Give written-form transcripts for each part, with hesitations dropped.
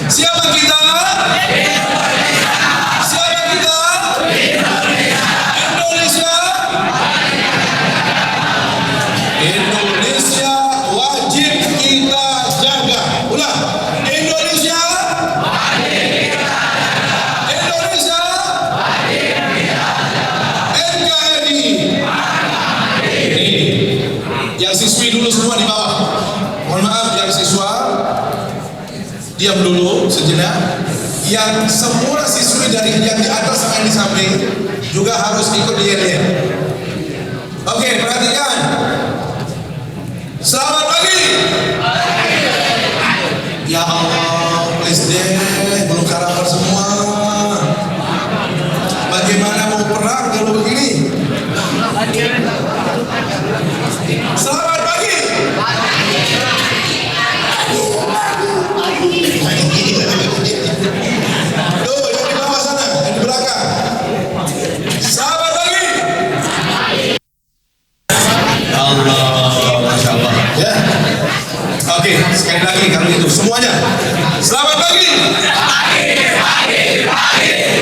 Siapa kita? Siapa kita? Indonesia. Indonesia wajib kita jaga. Ulang. Indonesia. Indonesia. NKRI. Ini yang siswi dulu semua di bawah. Mohon maaf yang siswa diam dulu sejenak. Yang semua siswi dari yang di atas sampai di samping juga harus ikut diet. Oke, perhatikan. Selamat pagi. Ya Allah, please deh, belum karakter semua. Bagaimana mau perang kalau begini? Selamat pagi. Tuh, yang di bawah sana, yang di belakang. Selamat pagi. Allah, Masya Allah. Ya. Oke, sekali lagi kalau itu semuanya. Selamat pagi.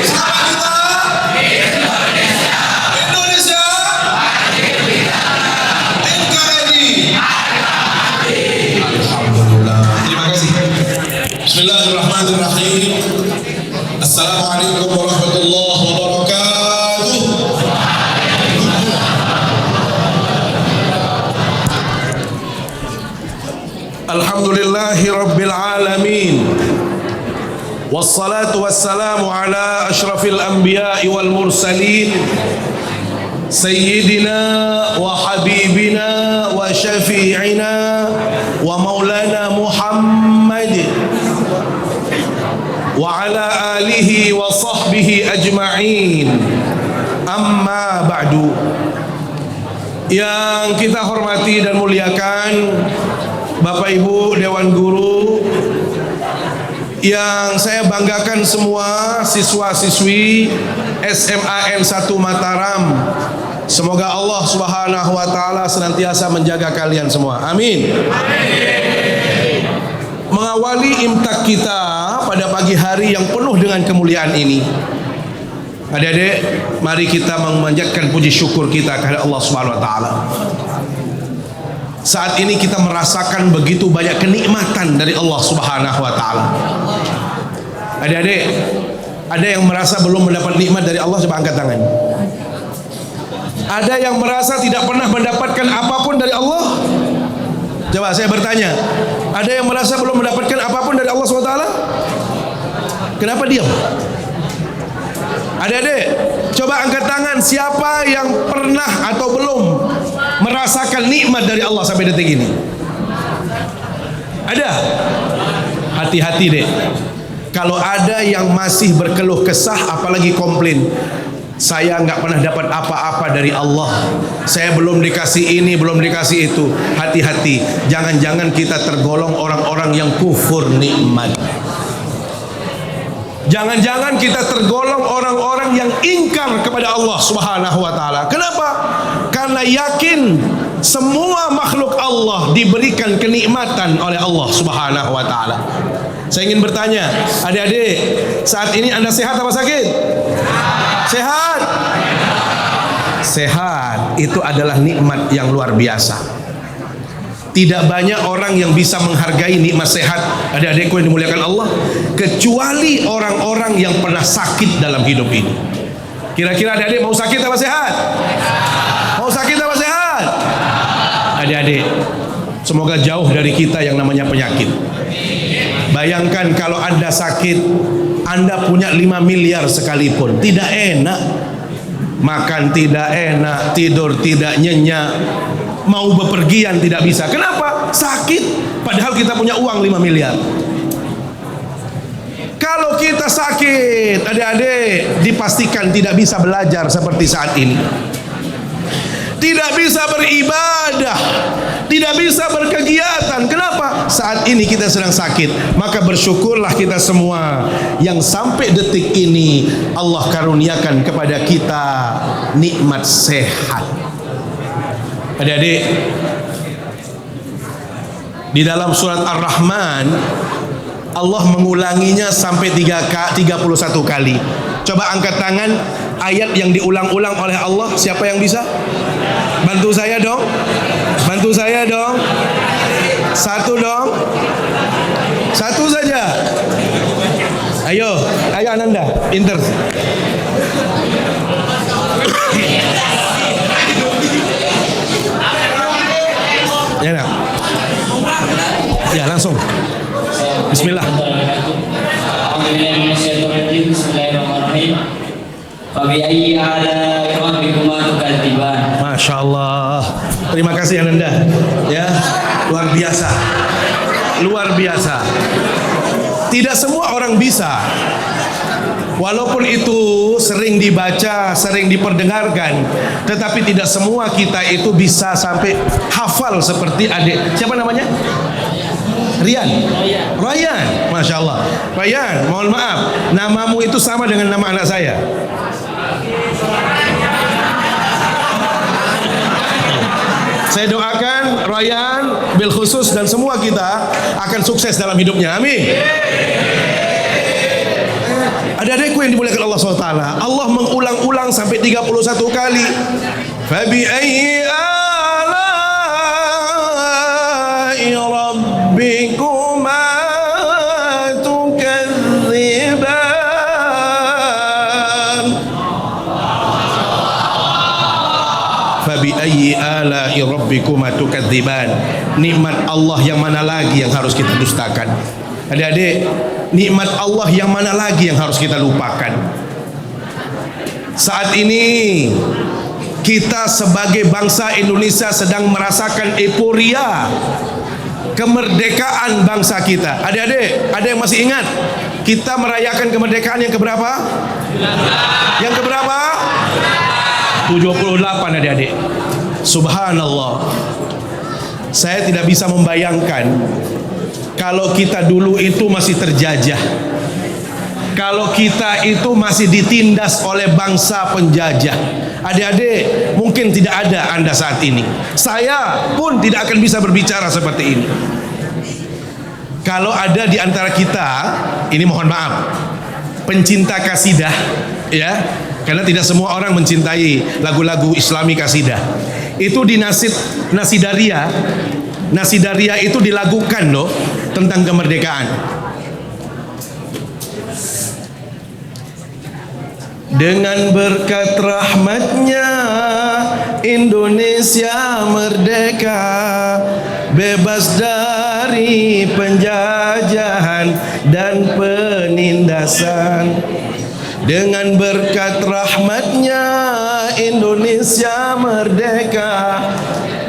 Selamat kita. Indonesia. NKRI. Alhamdulillah. Terima kasih. Bismillahirrahmanirrahim. Assalamualaikum warahmatullahi wabarakatuh. Alhamdulillahi rabbil alamin. Wassalatu wassalamu ala ashrafil anbiya'i wal mursalin Sayyidina wa habibina wa syafi'ina wa maulana Muhammad wa ala alihi wa sahbihi ajma'in. Amma ba'du. Yang kita hormati dan muliakan Bapak Ibu Dewan Guru, yang saya banggakan semua siswa-siswi SMA N1 Mataram. Semoga Allah Subhanahu wa taala senantiasa menjaga kalian semua. Amin. Mengawali imtak kita pada pagi hari yang penuh dengan kemuliaan ini, adik-adik, mari kita memanjatkan puji syukur kita kepada Allah Subhanahu wa taala. Saat ini kita merasakan begitu banyak kenikmatan dari Allah Subhanahu wa taala. Adik-adik, ada yang merasa belum mendapat nikmat dari Allah? Coba angkat tangan. Ada yang merasa tidak pernah mendapatkan apapun dari Allah? Coba saya bertanya, ada yang merasa belum mendapatkan apapun dari Allah SWT? Kenapa diam? Adik-adik, coba angkat tangan siapa yang pernah atau belum merasakan nikmat dari Allah sampai detik ini? Ada? Hati-hati deh. Kalau ada yang masih berkeluh kesah, apalagi komplain, saya nggak pernah dapat apa-apa dari Allah, saya belum dikasih ini, belum dikasih itu. Hati-hati, jangan-jangan kita tergolong orang-orang yang kufur nikmat. Jangan-jangan kita tergolong orang-orang yang ingkar kepada Allah Subhanahu wa taala. Kenapa? Karena yakin semua makhluk Allah diberikan kenikmatan oleh Allah Subhanahu wa taala. Saya ingin bertanya, adik-adik, saat ini Anda sehat apa sakit? Sehat. Sehat itu adalah nikmat yang luar biasa. Tidak banyak orang yang bisa menghargai nikmat sehat, adik-adikku yang dimuliakan Allah, kecuali orang-orang yang pernah sakit dalam hidup ini. Kira-kira adik-adik mau sakit apa sehat? Mau sakit apa sehat? Adik-adik, semoga jauh dari kita yang namanya penyakit. Bayangkan kalau Anda sakit, Anda punya 5 miliar sekalipun, tidak enak. Makan tidak enak, tidur tidak nyenyak, mau bepergian tidak bisa. Kenapa? Sakit. Padahal kita punya uang 5 miliar. Kalau kita sakit, adik-adik, dipastikan tidak bisa belajar seperti saat ini. Tidak bisa beribadah, tidak bisa berkegiatan. Kenapa? Saat ini kita sedang sakit. Maka bersyukurlah kita semua yang sampai detik ini Allah karuniakan kepada kita nikmat sehat. Adik-adik, di dalam surat Ar-Rahman Allah mengulanginya sampai 31 kali. Coba angkat tangan ayat yang diulang-ulang oleh Allah. Siapa yang bisa? Bantu saya dong. Bantu saya dong. Satu dong. Satu saja. Ayo Ananda, pinter. Ya, nak. Ya, langsung. Bismillah. Bismillahirrahmanirrahim. Fabi'ayyi ala'i rabbikuma tukadziban. Masya Allah. Terima kasih Ananda. Ya, luar biasa. Luar biasa. Tidak semua orang bisa. Walaupun itu sering dibaca, sering diperdengarkan, tetapi tidak semua kita itu bisa sampai hafal seperti adik. Siapa namanya? Rian. Ryan. Masya Allah. Ryan, mohon maaf, namamu itu sama dengan nama anak saya. Saya doakan Ryan, bil khusus dan semua kita akan sukses dalam hidupnya. Amin. Adik-adikku yang dimuliakan Allah SWT, Allah mengulang-ulang sampai 31 kali. Fabi ayyi ala'i rabbikuma tukadziban. Fabi ayyi ala'i rabbikuma tukadziban. Nikmat Allah yang mana lagi yang harus kita dustakan? Adik-adik, nikmat Allah yang mana lagi yang harus kita lupakan? Saat ini kita sebagai bangsa Indonesia sedang merasakan euforia kemerdekaan bangsa kita. Adik-adik, ada yang masih ingat kita merayakan kemerdekaan yang keberapa? Yang keberapa? 78 adik-adik. Subhanallah. Saya tidak bisa membayangkan kalau kita dulu itu masih terjajah, kalau kita itu masih ditindas oleh bangsa penjajah. Adik-adik, mungkin tidak ada Anda saat ini. Saya pun tidak akan bisa berbicara seperti ini. Kalau ada di antara kita, ini mohon maaf, pencinta kasidah, ya, karena tidak semua orang mencintai lagu-lagu Islami kasidah. Itu di Nasidaria. Nasidaria itu dilakukan loh tentang kemerdekaan. Dengan berkat rahmatnya Indonesia merdeka, bebas dari penjajahan dan penindasan. Dengan berkat rahmatnya Indonesia merdeka,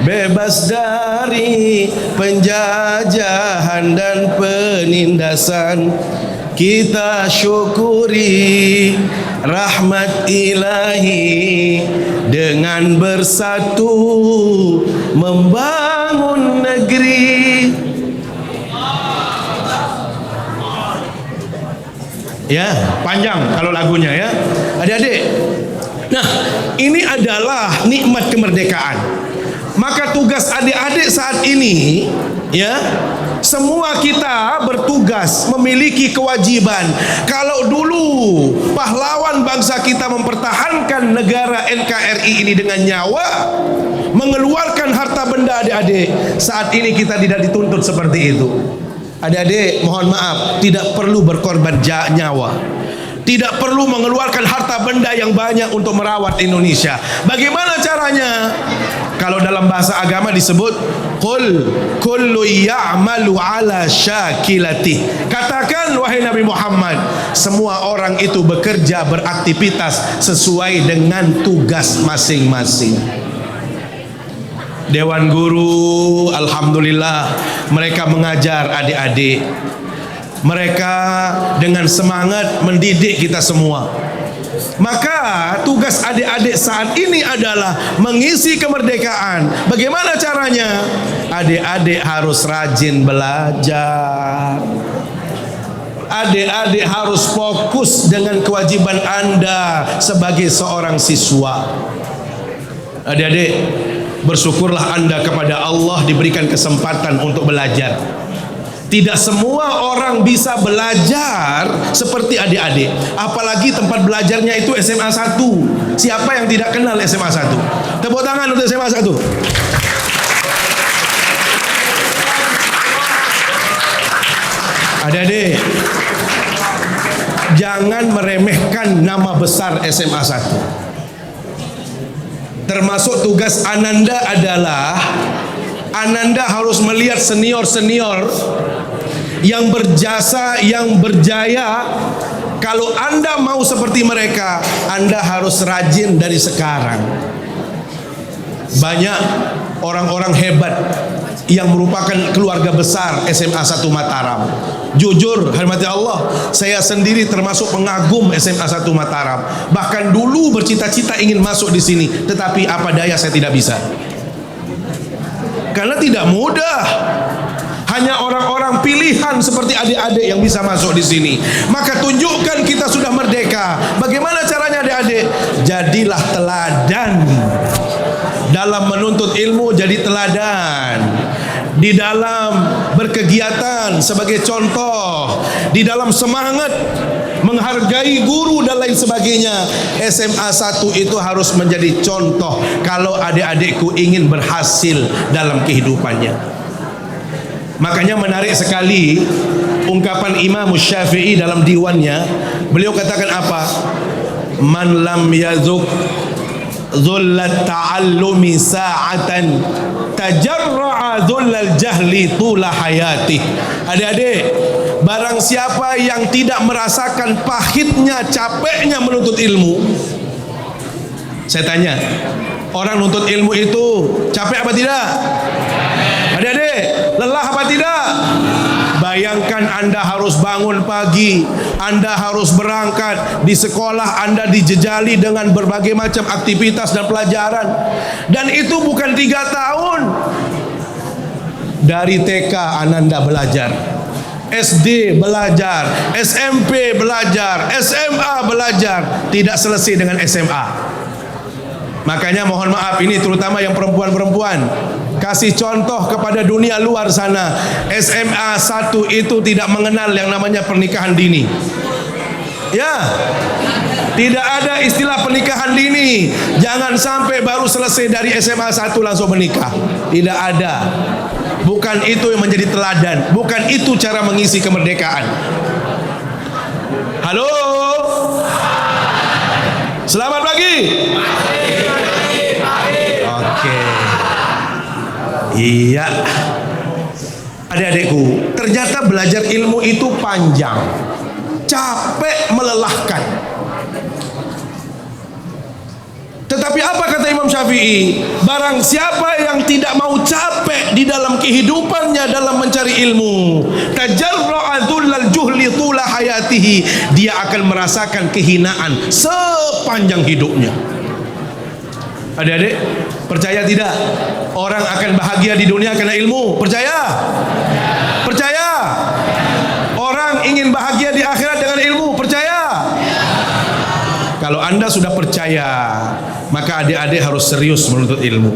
bebas dari penjajahan dan penindasan. Kita syukuri rahmat ilahi dengan bersatu membangun negeri. Ya, panjang kalau lagunya ya. Adik-adik. Nah, ini adalah nikmat kemerdekaan. Maka tugas adik-adik saat ini, ya, semua kita bertugas, memiliki kewajiban. Kalau dulu pahlawan bangsa kita mempertahankan negara NKRI ini dengan nyawa, mengeluarkan harta benda adik-adik, saat ini kita tidak dituntut seperti itu. Adik-adik, mohon maaf, tidak perlu berkorban nyawa, tidak perlu mengeluarkan harta benda yang banyak untuk merawat Indonesia. Bagaimana caranya? Kalau dalam bahasa agama disebut qul kullu ya'malu ala syakilati. Katakan wahai Nabi Muhammad, semua orang itu bekerja, beraktivitas sesuai dengan tugas masing-masing. Dewan guru, alhamdulillah, mereka mengajar adik-adik. Mereka dengan semangat mendidik kita semua. Maka tugas adik-adik saat ini adalah mengisi kemerdekaan. Bagaimana caranya? Adik-adik harus rajin belajar. Adik-adik harus fokus dengan kewajiban Anda sebagai seorang siswa. Adik-adik, bersyukurlah Anda kepada Allah diberikan kesempatan untuk belajar. Tidak semua orang bisa belajar seperti adik-adik. Apalagi tempat belajarnya itu SMA 1. Siapa yang tidak kenal SMA 1? Tepuk tangan untuk SMA 1. Adik-adik, jangan meremehkan nama besar SMA 1. Termasuk tugas Ananda adalah Ananda harus melihat senior-senior yang berjasa, yang berjaya. Kalau Anda mau seperti mereka, Anda harus rajin dari sekarang. Banyak orang-orang hebat yang merupakan keluarga besar SMA 1 Mataram. Jujur, hormati Allah, saya sendiri termasuk pengagum SMA 1 Mataram. Bahkan dulu bercita-cita ingin masuk di sini, tetapi apa daya saya tidak bisa. Karena tidak mudah. Hanya orang-orang pilihan seperti adik-adik yang bisa masuk di sini. Maka tunjukkan kita sudah merdeka. Bagaimana caranya adik-adik? Jadilah teladan. Dalam menuntut ilmu jadi teladan. Di dalam berkegiatan sebagai contoh. Di dalam semangat menghargai guru dan lain sebagainya. SMA 1 itu harus menjadi contoh kalau adik-adikku ingin berhasil dalam kehidupannya. Makanya menarik sekali ungkapan Imam Syafi'i dalam diwannya. Beliau katakan apa? Man lam yazuk dhullat ta'allumi sa'atan tajarra'a dhullal jahli tula hayati. Adik-adik, barang siapa yang tidak merasakan pahitnya, capeknya menuntut ilmu. Saya tanya, orang menuntut ilmu itu capek apa tidak? Adik-adik, lelah apa tidak? Bayangkan Anda harus bangun pagi, Anda harus berangkat, di sekolah Anda dijejali dengan berbagai macam aktivitas dan pelajaran. Dan itu bukan 3 tahun. Dari TK Ananda belajar, SD belajar, SMP belajar, SMA belajar, tidak selesai dengan SMA. Makanya mohon maaf, ini terutama yang perempuan-perempuan, kasih contoh kepada dunia luar sana. SMA 1 itu tidak mengenal yang namanya pernikahan dini. Ya, tidak ada istilah pernikahan dini. Jangan sampai baru selesai dari SMA 1 langsung menikah. Tidak ada. Bukan itu yang menjadi teladan. Bukan itu cara mengisi kemerdekaan. Halo, selamat pagi. Oke. Iya. Adik-adikku, ternyata belajar ilmu itu panjang, capek, melelahkan. Tetapi apa kata Imam Syafi'i? Barang siapa yang tidak mau capek di dalam kehidupannya dalam mencari ilmu, tajarra'a dhullal juhli tula hayatihi, dia akan merasakan kehinaan sepanjang hidupnya. Adik-adik, percaya tidak? Orang akan bahagia di dunia karena ilmu. Percaya? Percaya? Orang ingin bahagia di akhirat dengan ilmu. Percaya? Kalau Anda sudah percaya, maka adik-adik harus serius menuntut ilmu.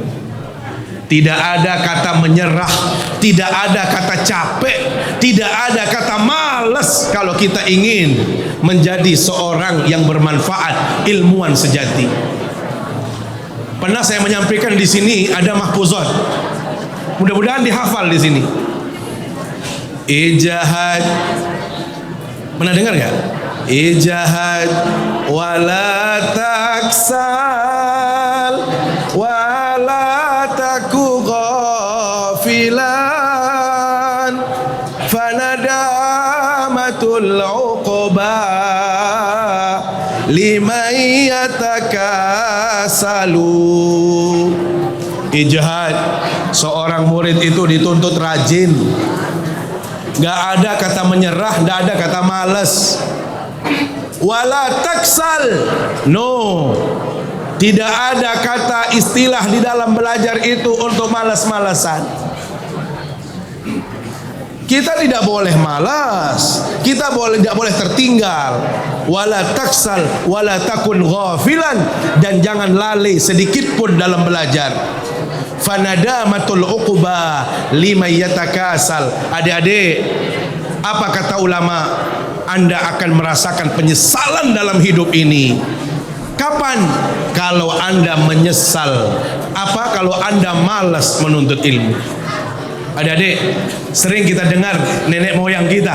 Tidak ada kata menyerah, tidak ada kata capek, tidak ada kata malas kalau kita ingin menjadi seorang yang bermanfaat, ilmuwan sejati. Pernah saya menyampaikan di sini ada mahfuzat. Mudah-mudahan dihafal di sini. Ijahad. Pernah dengar enggak? Ijahad wala taksal wala taku ghafilan fanadamatul uqba liman yatakasalu. Ijtihad, seorang murid itu dituntut rajin. Gak ada kata menyerah, gak ada kata malas. Wala taksal, no, tidak ada kata istilah di dalam belajar itu untuk malas-malasan. Kita tidak boleh malas, kita tidak boleh tertinggal. Wala taksal, wala takun ghafilan, dan jangan lalai sedikit pun dalam belajar. fanadamatul uqba liman yatakasal. Adik-adik, apa kata ulama? Anda akan merasakan penyesalan dalam hidup ini. Kapan? Kalau Anda menyesal. Apa? Kalau Anda malas menuntut ilmu. Adik-adik, sering kita dengar nenek moyang kita,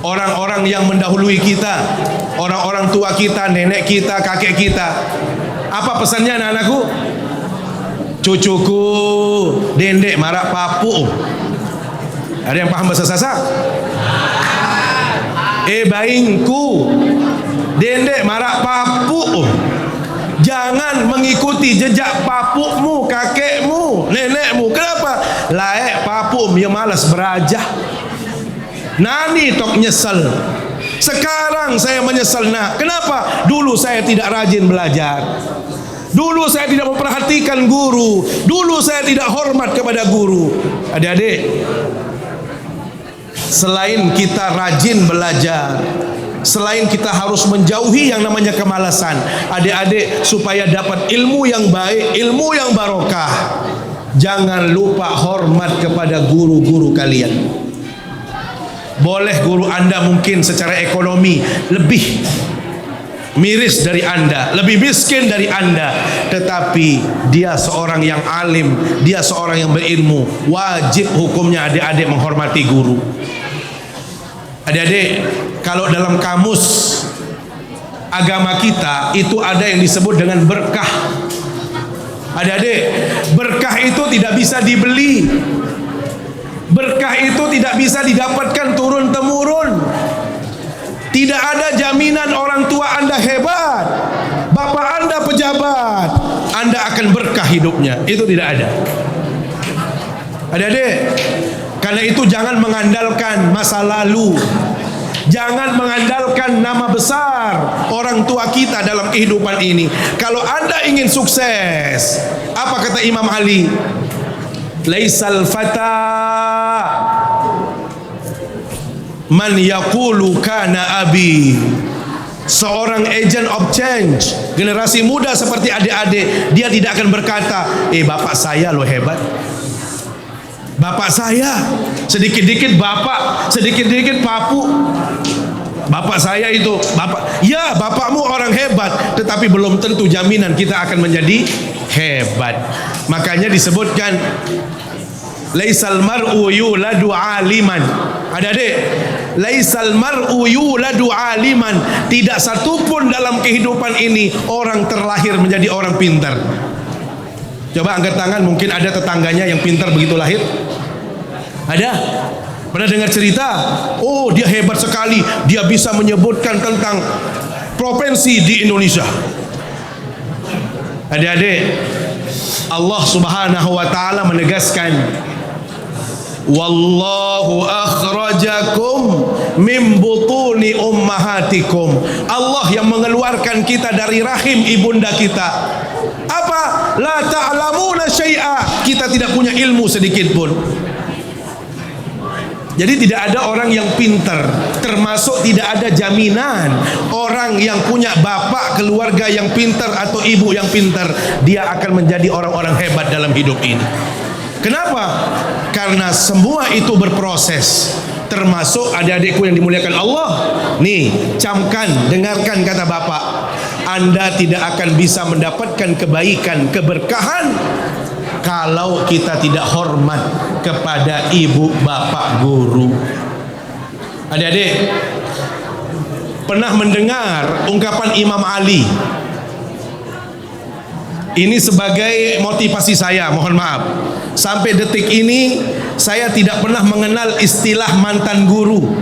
orang-orang yang mendahului kita, orang-orang tua kita, nenek kita, kakek kita. Apa pesannya anak-anakku? Cucuku, dendek marak papu. Ada yang paham bahasa Sasak? Baingku, dendek marak papu. Jangan mengikuti jejak papukmu, kakekmu, nenekmu. Kenapa? Laek papum yang malas berajah. Nani tok nyesel. Sekarang saya menyesal nak. Kenapa? Dulu saya tidak rajin belajar. Dulu saya tidak memperhatikan guru. Dulu saya tidak hormat kepada guru. Adik-adik, selain kita rajin belajar, selain kita harus menjauhi yang namanya kemalasan, adik-adik, supaya dapat ilmu yang baik, ilmu yang barokah, jangan lupa hormat kepada guru-guru kalian. Boleh guru Anda mungkin secara ekonomi lebih miris dari Anda, lebih miskin dari Anda, tetapi dia seorang yang alim, dia seorang yang berilmu. Wajib hukumnya adik-adik menghormati guru. Adik-adik, kalau dalam kamus agama kita itu ada yang disebut dengan berkah. Adik-adik, berkah itu tidak bisa dibeli. Berkah itu tidak bisa didapatkan turun-temurun. Tidak ada jaminan orang tua Anda hebat, bapak Anda pejabat, Anda akan berkah hidupnya. Itu tidak ada. Adik-adik, karena itu jangan mengandalkan masa lalu. Jangan mengandalkan nama besar orang tua kita dalam kehidupan ini. Kalau Anda ingin sukses, apa kata Imam Ali? Laisal fata man yaqulu kana abi. Seorang agent of change, generasi muda seperti adik-adik, dia tidak akan berkata, bapak saya loh hebat, bapak saya, sedikit-dikit bapak, sedikit-dikit papu. Bapak saya itu, bapak, ya bapakmu orang hebat, tetapi belum tentu jaminan kita akan menjadi hebat. Makanya disebutkan, laisal mar'u yuladu aliman. Adik-adik, laisal mar'u yuladu aliman. Tidak satupun dalam kehidupan ini orang terlahir menjadi orang pintar. Coba angkat tangan, mungkin ada tetangganya yang pintar begitu lahir. Ada? Pernah dengar cerita? Oh, dia hebat sekali, dia bisa menyebutkan tentang provinsi di Indonesia. Adik-adik, Allah Subhanahu wa taala menegaskan, wallahu akhrajakum min butuni ummahatikum. Allah yang mengeluarkan kita dari rahim ibunda kita. Apa? La ta'lamuna syai'a. Kita tidak punya ilmu sedikit pun. Jadi tidak ada orang yang pintar, termasuk tidak ada jaminan orang yang punya bapak keluarga yang pintar atau ibu yang pintar dia akan menjadi orang-orang hebat dalam hidup ini. Kenapa? Karena semua itu berproses. Termasuk adik-adikku yang dimuliakan Allah. Nih, camkan, dengarkan kata bapak. Anda tidak akan bisa mendapatkan kebaikan, keberkahan kalau kita tidak hormat kepada ibu, bapak, guru. Adik-adik, pernah mendengar ungkapan Imam Ali? Ini sebagai motivasi saya, mohon maaf. Sampai detik ini saya tidak pernah mengenal istilah mantan guru.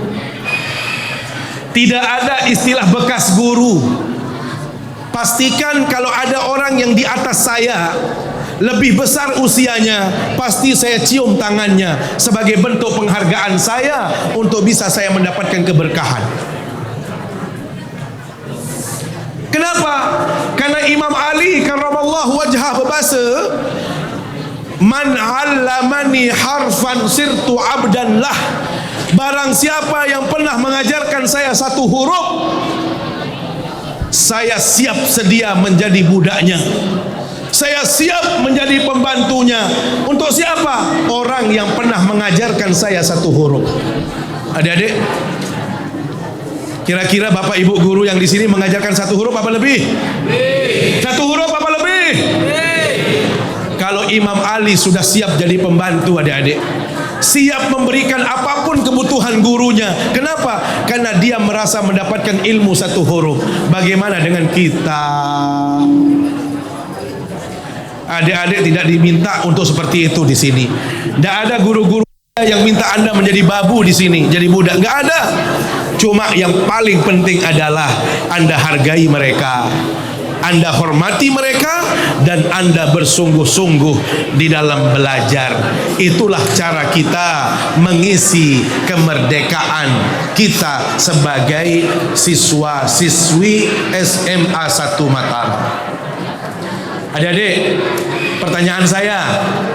Tidak ada istilah bekas guru. Pastikan kalau ada orang yang di atas saya, lebih besar usianya, pasti saya cium tangannya sebagai bentuk penghargaan saya untuk bisa saya mendapatkan keberkahan. Kenapa? Karena Imam Ali karramallahu wajhah berbahasa, man 'allamani harfan sirtu 'abdan lah. Barang siapa yang pernah mengajarkan saya satu huruf, saya siap sedia menjadi budaknya. Saya siap menjadi pembantunya. Untuk siapa? Orang yang pernah mengajarkan saya satu huruf. Adik-adik, kira-kira bapak ibu guru yang di sini mengajarkan satu huruf apa lebih? Satu huruf apa lebih? Kalau Imam Ali sudah siap jadi pembantu, adik-adik, siap memberikan apapun kebutuhan gurunya. Kenapa? Karena dia merasa mendapatkan ilmu satu huruf. Bagaimana dengan kita? Adik-adik tidak diminta untuk seperti itu di sini. Tidak ada guru-guru yang minta Anda menjadi babu di sini, jadi budak. Nggak ada. Cuma yang paling penting adalah Anda hargai mereka, Anda hormati mereka, dan Anda bersungguh-sungguh di dalam belajar. Itulah cara kita mengisi kemerdekaan kita sebagai siswa-siswi SMA 1 Mataram. Adik-adik, pertanyaan saya,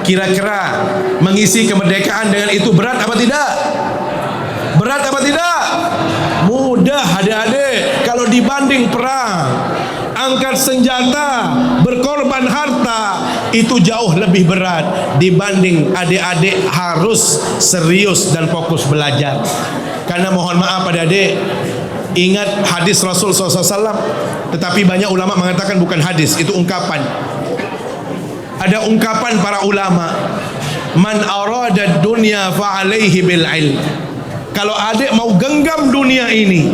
kira-kira mengisi kemerdekaan dengan itu berat apa tidak? Berat apa tidak? Mudah, adik-adik. Kalau dibanding perang, angkat senjata, berkorban harta, itu jauh lebih berat dibanding adik-adik harus serius dan fokus belajar. Karena mohon maaf adik-adik, ingat hadis Rasul SAW, tetapi banyak ulama mengatakan bukan hadis, itu ungkapan. Ada ungkapan para ulama, man arada dunya fa alaihi bil ilm. Kalau adik mau genggam dunia ini,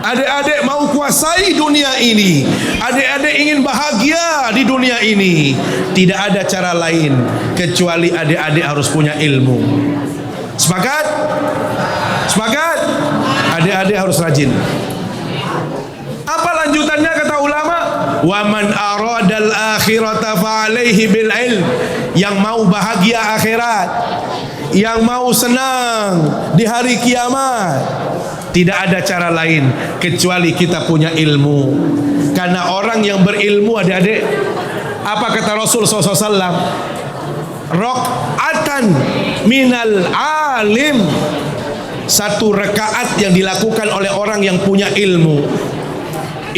adik-adik mau kuasai dunia ini, adik-adik ingin bahagia di dunia ini, tidak ada cara lain kecuali adik-adik harus punya ilmu. Sepakat? Sepakat? Adik-adik harus rajin. Apa lanjutannya kata ulama? Wa man aradal akhirata fa alaihi bil ilm. Yang mau bahagia akhirat, yang mau senang di hari kiamat, tidak ada cara lain kecuali kita punya ilmu. Karena orang yang berilmu, adik-adik, apa kata Rasul SAW? Rok'atan minal alim. Satu rakaat yang dilakukan oleh orang yang punya ilmu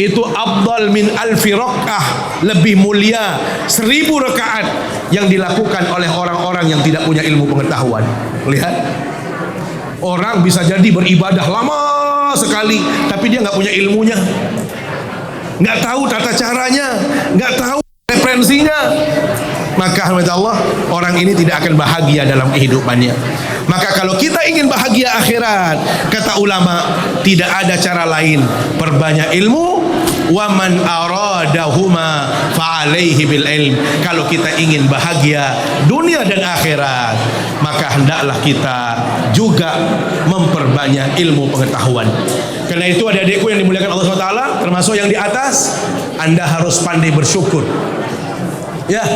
itu afdal min alfi rak'ah, lebih mulia 1000 rakaat yang dilakukan oleh orang-orang yang tidak punya ilmu pengetahuan. Lihat, orang bisa jadi beribadah lama sekali, tapi dia nggak punya ilmunya, nggak tahu tata caranya, nggak tahu referensinya. Maka Allah, orang ini tidak akan bahagia dalam kehidupannya. Maka kalau kita ingin bahagia akhirat, kata ulama, tidak ada cara lain, perbanyak ilmu. Wa man aradahuma fa alaihi bil ilm. Kalau kita ingin bahagia dunia dan akhirat, maka hendaklah kita juga memperbanyak ilmu pengetahuan. Karena itu adik-adikku yang dimuliakan Allah SWT, termasuk yang di atas, Anda harus pandai bersyukur. Ya,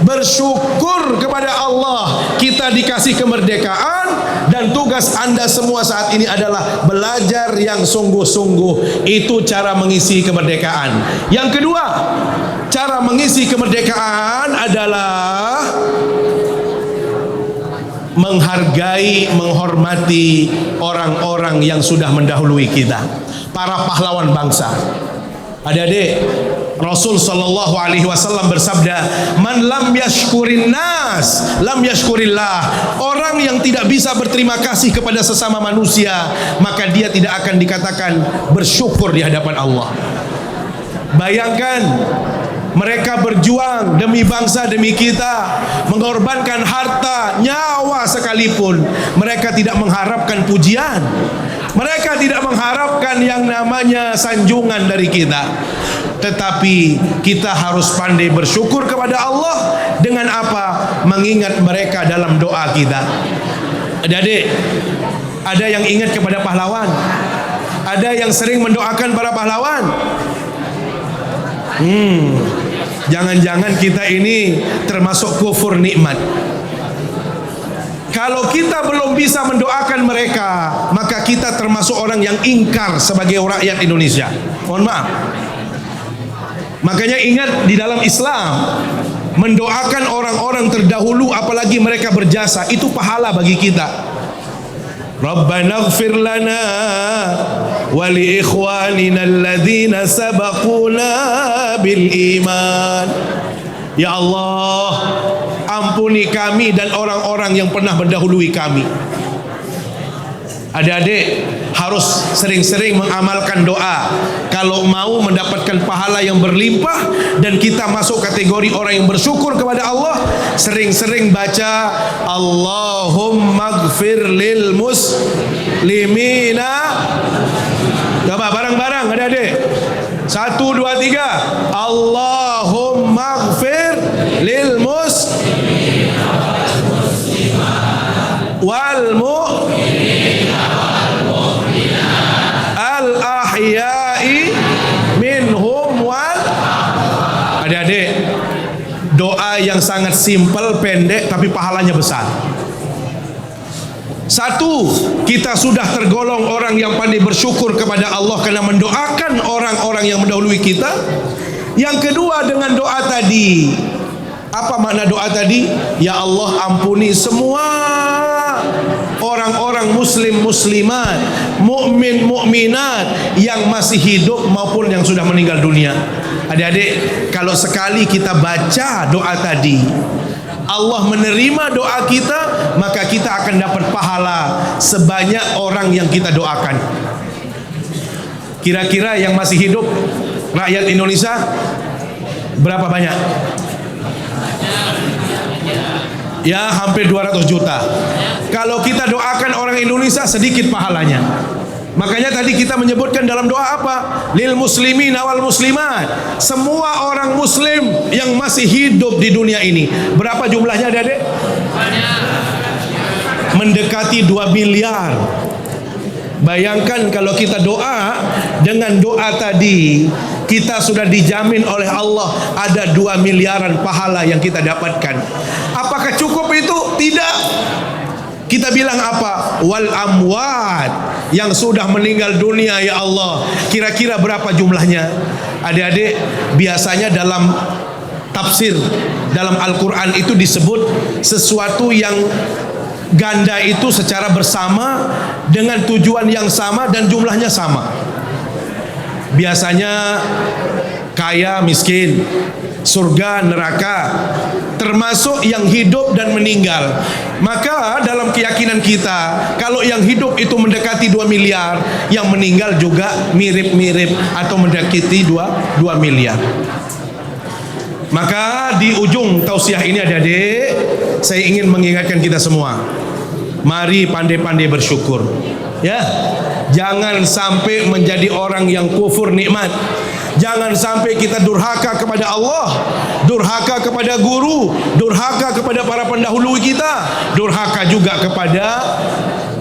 bersyukur kepada Allah kita dikasih kemerdekaan, dan tugas Anda semua saat ini adalah belajar yang sungguh-sungguh. Itu cara mengisi kemerdekaan. Yang kedua, cara mengisi kemerdekaan adalah menghargai, menghormati orang-orang yang sudah mendahului kita, para pahlawan bangsa. Adik-adik, Rasul sallallahu alaihi wasallam bersabda, "Man lam yashkurin nas, lam yashkurillah." Orang yang tidak bisa berterima kasih kepada sesama manusia, maka dia tidak akan dikatakan bersyukur di hadapan Allah. Bayangkan, mereka berjuang demi bangsa, demi kita, mengorbankan harta, nyawa sekalipun. Mereka tidak mengharapkan pujian, mereka tidak mengharapkan yang namanya sanjungan dari kita. Tetapi kita harus pandai bersyukur kepada Allah. Dengan apa? Mengingat mereka dalam doa kita. Adik-adik, ada yang ingat kepada pahlawan? Ada yang sering mendoakan para pahlawan? Jangan-jangan kita ini termasuk kufur nikmat. Kalau kita belum bisa mendoakan mereka, maka kita termasuk orang yang ingkar sebagai rakyat Indonesia. Mohon maaf. Makanya ingat, di dalam Islam, mendoakan orang-orang terdahulu, apalagi mereka berjasa, itu pahala bagi kita. Rabbana ighfir lana wa li ikhwanina alladhina sabaquna bil iman. Ya Allah, ampuni kami dan orang-orang yang pernah mendahului kami. Adik-adik harus sering-sering mengamalkan doa kalau mau mendapatkan pahala yang berlimpah dan kita masuk kategori orang yang bersyukur kepada Allah. Sering-sering baca Allahumma gfir lil muslimina. Coba bareng-bareng adik-adik. 1, 2, 3. Allahumma gfir lil muslimina wal al-ahya'i minhum wal. Adik-adik, doa yang sangat simpel, pendek, tapi pahalanya besar. 1, kita sudah tergolong orang yang pandai bersyukur kepada Allah karena mendoakan orang-orang yang mendahului kita. Yang kedua, dengan doa tadi, apa makna doa tadi? Ya Allah, ampuni semua orang-orang muslim muslimat, mukmin mukminat yang masih hidup maupun yang sudah meninggal dunia. Adik-adik, kalau sekali kita baca doa tadi, Allah menerima doa kita, maka kita akan dapat pahala sebanyak orang yang kita doakan. Kira-kira yang masih hidup rakyat Indonesia berapa banyak? Ya, hampir 200 juta. Kalau kita doakan orang Indonesia, sedikit pahalanya. Makanya tadi kita menyebutkan dalam doa apa? Lil muslimin wal muslimat. Semua orang muslim yang masih hidup di dunia ini. Berapa jumlahnya, adik-adik? Mendekati 2 miliar. Bayangkan kalau kita doa, dengan doa tadi kita sudah dijamin oleh Allah ada 2 miliaran pahala yang kita dapatkan. Apakah cukup itu? Tidak. Kita bilang apa? Wal amwat, yang sudah meninggal dunia, ya Allah, kira-kira berapa jumlahnya? Adik-adik, biasanya dalam tafsir, dalam Al-Quran itu disebut sesuatu yang ganda itu secara bersama dengan tujuan yang sama dan jumlahnya sama. Biasanya kaya miskin, surga neraka, termasuk yang hidup dan meninggal. Maka dalam keyakinan kita, kalau yang hidup itu mendekati 2 miliar, yang meninggal juga mirip-mirip atau mendekati 2 miliar. Maka di ujung tausiah ini, adik-adik, saya ingin mengingatkan kita semua, mari pandai-pandai bersyukur. Ya, jangan sampai menjadi orang yang kufur nikmat. Jangan sampai kita durhaka kepada Allah, durhaka kepada guru, durhaka kepada para pendahulu kita, durhaka juga kepada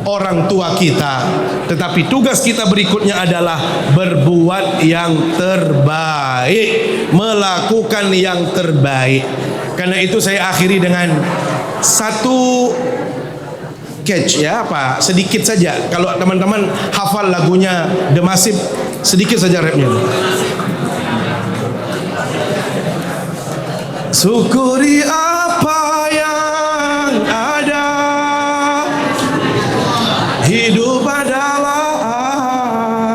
orang tua kita. Tetapi tugas kita berikutnya adalah berbuat yang terbaik, melakukan yang terbaik. Karena itu saya akhiri dengan satu catch, ya, apa sedikit saja. Kalau teman-teman hafal lagunya The Massive, sedikit saja rapnya. Syukuri apa yang ada, hidup adalah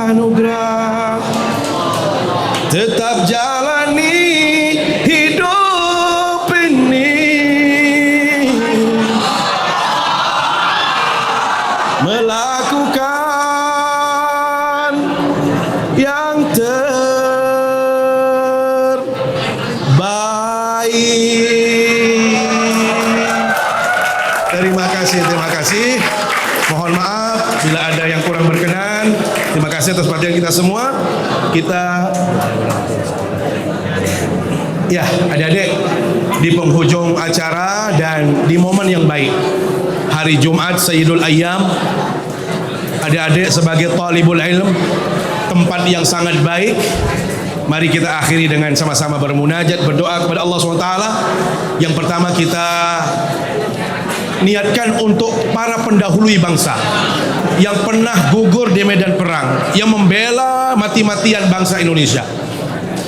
anugerah, tetap jalani hidup ini, melakukan yang terbaik. Terima kasih. Mohon maaf bila ada yang kurang berkenan. Terima kasih atas perhatian kita semua. Kita, ya, adik-adik, di penghujung acara dan di momen yang baik, hari Jumat Sayyidul Ayyam, adik-adik sebagai talibul ilm, tempat yang sangat baik. Mari kita akhiri dengan sama-sama bermunajat, berdoa kepada Allah SWT. Yang pertama, kita niatkan untuk para pendahului bangsa yang pernah gugur di medan perang, yang membela mati-matian bangsa Indonesia.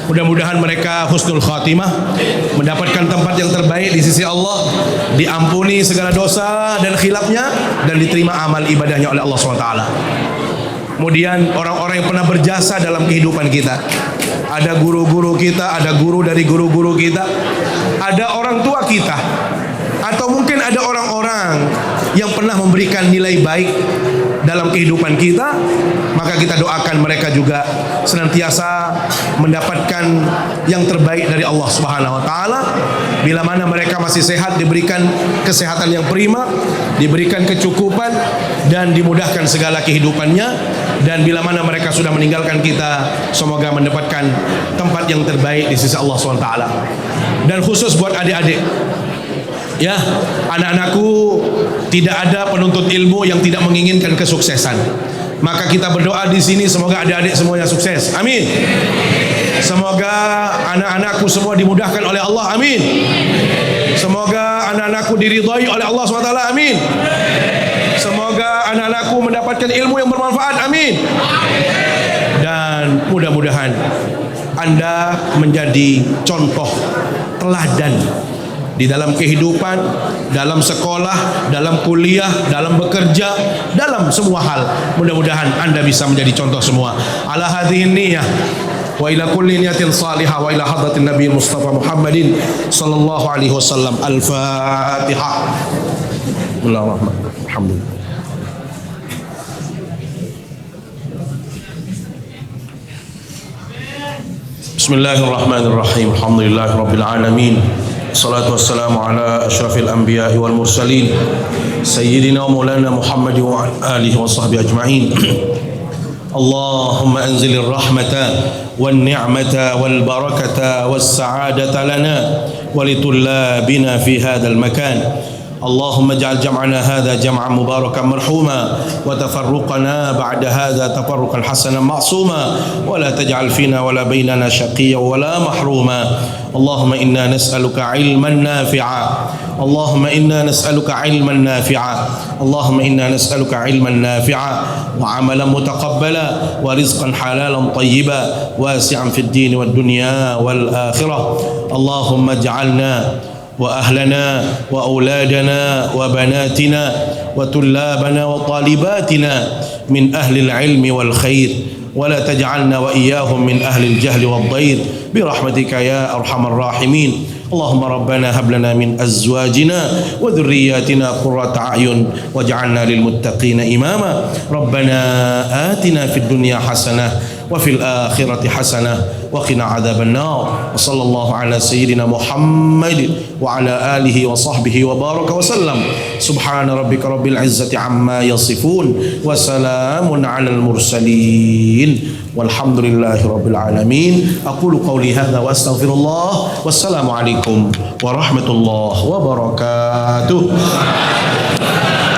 Mudah-mudahan mereka husnul khatimah, mendapatkan tempat yang terbaik di sisi Allah, diampuni segala dosa dan khilafnya, dan diterima amal ibadahnya oleh Allah SWT. Kemudian orang-orang yang pernah berjasa dalam kehidupan kita, ada guru-guru kita, ada guru dari guru-guru kita, ada orang tua kita, atau mungkin ada orang-orang yang pernah memberikan nilai baik dalam kehidupan kita, maka kita doakan mereka juga senantiasa mendapatkan yang terbaik dari Allah Subhanahu wa taala. Bila mana mereka masih sehat, diberikan kesehatan yang prima, diberikan kecukupan dan dimudahkan segala kehidupannya. Dan bila mana mereka sudah meninggalkan kita, semoga mendapatkan tempat yang terbaik di sisi Allah Subhanahu wa taala. Dan khusus buat adik-adik, ya, anak-anakku, tidak ada penuntut ilmu yang tidak menginginkan kesuksesan. Maka kita berdoa di sini semoga adik-adik semuanya sukses. Amin. Semoga anak-anakku semua dimudahkan oleh Allah. Amin. Semoga anak-anakku diridhai oleh Allah SWT. Amin. Semoga anak-anakku mendapatkan ilmu yang bermanfaat. Amin. Dan mudah-mudahan Anda menjadi contoh teladan di dalam kehidupan, dalam sekolah, dalam kuliah, dalam bekerja, dalam semua hal. Mudah-mudahan Anda bisa menjadi contoh semua. Ala hadhihi niyyah wa ila kulli niyatin salihah wa ila hadratin Nabi Mustafa Muhammadin sallallahu alaihi wasallam. Al-Fatihah. Bismillahirrahmanirrahim. Alhamdulillah. Bismillahirrahmanirrahim. Alhamdulillahirabbil alamin. Salatu wassalamu ala asyrafil anbiya'i wal mursalin sayyidina wa maulana Muhammad wa alihi wa sahbihi ajma'in. Allahumma anzilir rahmata wan ni'mata wal barakata was sa'adata lana wa litullabina fi hadzal makan. اللهم اجعل جمعنا هذا جمعا مباركا مرحوما وتفرقنا بعد هذا تفرقا حسنا معصوما ولا تجعل فينا ولا بيننا شقيا ولا محروما. اللهم إنا نسألك علما نافعا. اللهم إنا نسألك علما نافعا. اللهم إنا نسألك علما نافعا وعملا متقبلا ورزقا حلالا طيبا واسعا في الدين والدنيا والآخرة. اللهم اجعلنا وأهلنا وأولادنا وبناتنا وطلابنا وطالباتنا من أهل العلم والخير ولا تجعلنا وإياهم من أهل الجهل والضير برحمتك يا أرحم الراحمين. اللهم ربنا هب لنا من أزواجنا وذرياتنا قرة أعين واجعلنا للمتقين إماما. ربنا آتنا في الدنيا حسنة وفي الآخرة حسنة وقنا عذاب النار. وصلى الله على سيدنا محمد وعلى آله وصحبه وبارك وسلم. سبحان ربك رب العزة عما يصفون وسلام على المرسلين والحمد لله رب العالمين. أقول قولي هذا وأستغفر الله والسلام عليكم ورحمة الله وبركاته.